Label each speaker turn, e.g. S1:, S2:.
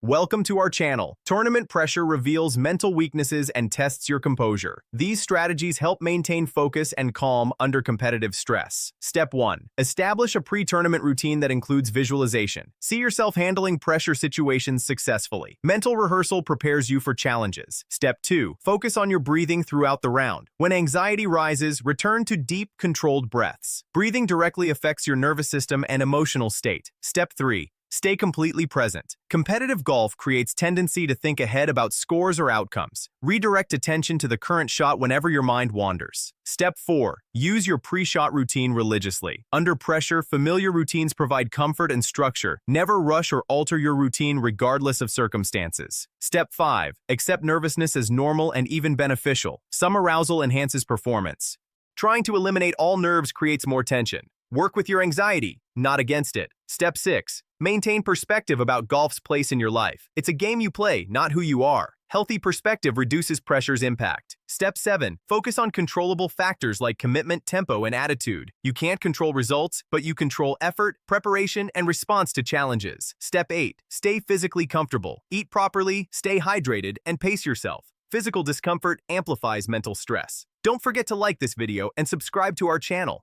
S1: Welcome to our channel. Tournament pressure reveals mental weaknesses and tests your composure. These strategies help maintain focus and calm under competitive stress. Step 1. Establish a pre-tournament routine that includes visualization. See yourself handling pressure situations successfully. Mental rehearsal prepares you for challenges. Step 2. Focus on your breathing throughout the round. When anxiety rises, return to deep, controlled breaths. Breathing directly affects your nervous system and emotional state. Step 3. Stay completely present. Competitive golf creates tendency to think ahead about scores or outcomes. Redirect attention to the current shot whenever your mind wanders. Step 4. Use your pre-shot routine religiously. Under pressure, familiar routines provide comfort and structure. Never rush or alter your routine regardless of circumstances. Step 5. Accept nervousness as normal and even beneficial. Some arousal enhances performance. Trying to eliminate all nerves creates more tension. Work with your anxiety, not against it. Step 6. Maintain perspective about golf's place in your life. It's a game you play, not who you are. Healthy perspective reduces pressure's impact. Step 7. Focus on controllable factors like commitment, tempo, and attitude. You can't control results, but you control effort, preparation, and response to challenges. Step 8. Stay physically comfortable. Eat properly, stay hydrated, and pace yourself. Physical discomfort amplifies mental stress. Don't forget to like this video and subscribe to our channel.